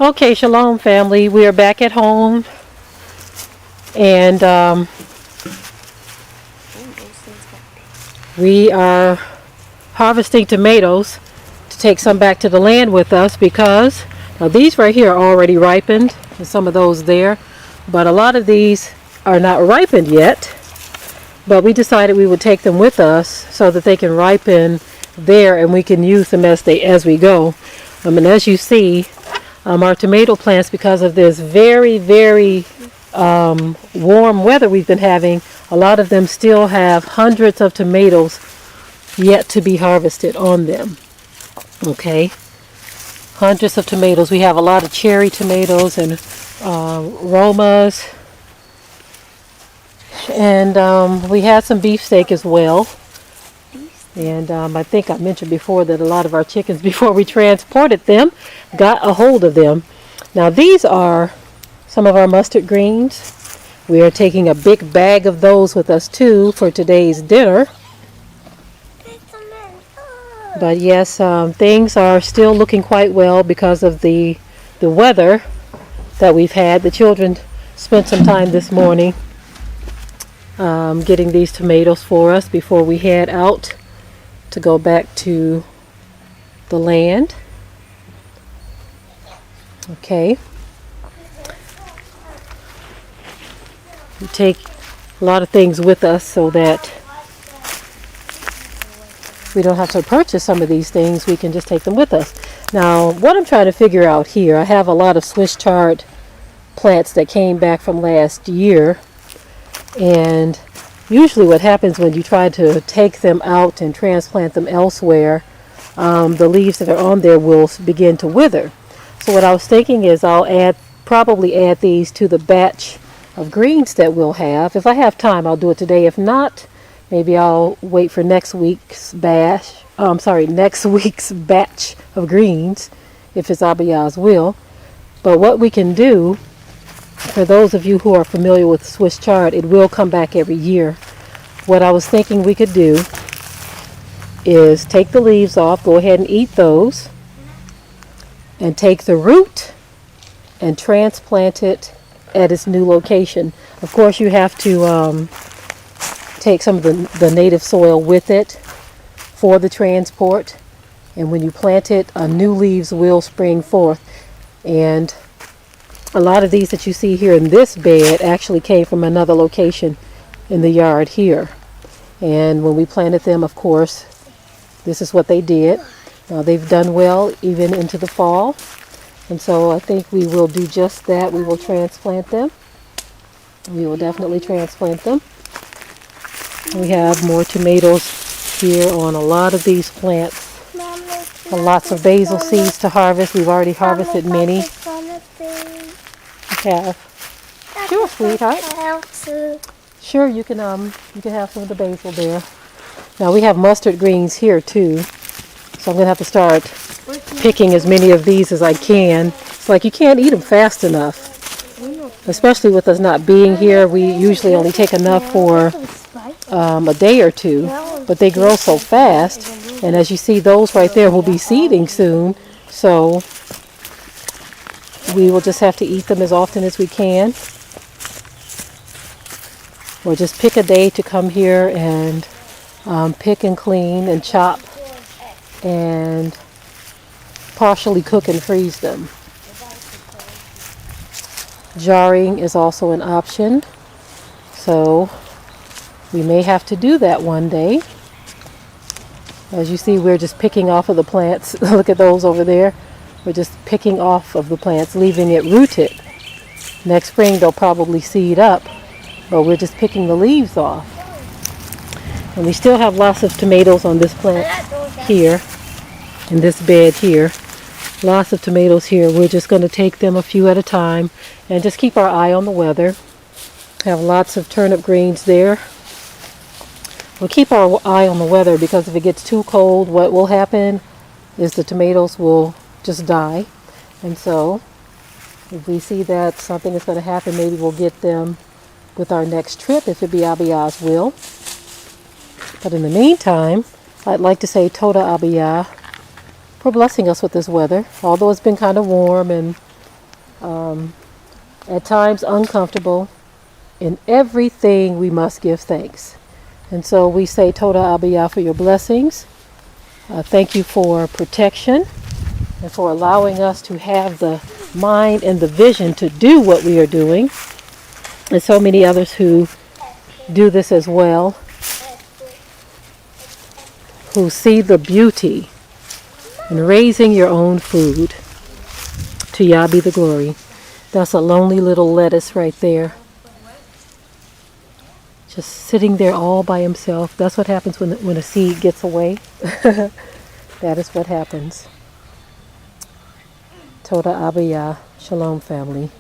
Okay, shalom family. We are back at home and we are harvesting tomatoes to take some back to the land with us because now these right here are already ripened and some of those there, but a lot of these are not ripened yet. But we decided we would take them with us so that they can ripen there and we can use them as we go. And as you see, our tomato plants, because of this very warm weather we've been having, a lot of them still have hundreds of tomatoes yet to be harvested on them. Okay, hundreds of tomatoes. We have a lot of cherry tomatoes and Romas, and we had some beefsteak as well. And I think I mentioned before that a lot of our chickens, before we transported them, got a hold of them. Now these are some of our mustard greens. We are taking a big bag of those with us too for today's dinner. But yes, things are still looking quite well because of the weather that we've had. The children spent some time this morning getting these tomatoes for us before we head out to go back to the land. Okay. We take a lot of things with us so that we don't have to purchase some of these things. We can just take them with us. Now, what I'm trying to figure out here, I have a lot of Swiss chard plants that came back from last year, and usually what happens when you try to take them out and transplant them elsewhere, the leaves that are on there will begin to wither. So what I was thinking is I'll probably add these to the batch of greens that we'll have. If I have time, I'll do it today. If not, maybe I'll wait for next week's batch of greens, if it's Abiya's will. But what we can do, for those of you who are familiar with Swiss chard, it will come back every year. What I was thinking we could do is take the leaves off, go ahead and eat those, and take the root and transplant it at its new location. Of course, you have to take some of the native soil with it for the transport, and when you plant it, new leaves will spring forth. And a lot of these that you see here in this bed actually came from another location in the yard here. And when we planted them, of course, this is what they did. Now they've done well even into the fall. And so I think we will do just that. We will transplant them. We will definitely transplant them. We have more tomatoes here on a lot of these plants. Lots of basil seeds to harvest. We've already harvested many. Have. Sure, sweetheart. Sure, you can have some of the basil there. Now we have mustard greens here too, so I'm gonna have to start picking as many of these as I can. It's like you can't eat them fast enough, especially with us not being here. We usually only take enough for a day or two, but they grow so fast. And as you see, those right there will be seeding soon, so we will just have to eat them as often as we can. Or just pick a day to come here and pick and clean and chop and partially cook and freeze them. Jarring is also an option, so we may have to do that one day. As you see, we're just picking off of the plants. Look at those over there. We're just picking off of the plants, leaving it rooted. Next spring they'll probably seed up, but we're just picking the leaves off. And we still have lots of tomatoes on this plant here, in this bed here. Lots of tomatoes here. We're just going to take them a few at a time and just keep our eye on the weather. Have lots of turnip greens there. We'll keep our eye on the weather because if it gets too cold, what will happen is the tomatoes will just die. And so if we see that something is going to happen, maybe we'll get them with our next trip if it be Abiya's will. But in the meantime, I'd like to say Toda Abiya for blessing us with this weather. Although it's been kind of warm and At times uncomfortable. In everything we must give thanks. And so we say Toda Abiyah for your blessings. Thank you for protection and for allowing us to have the mind and the vision to do what we are doing. And so many others who do this as well, who see the beauty in raising your own food. To Yah be the glory. That's a lonely little lettuce right there. Just sitting there all by himself. That's what happens when a seed gets away. That is what happens. Toda Abiyah. Shalom, family.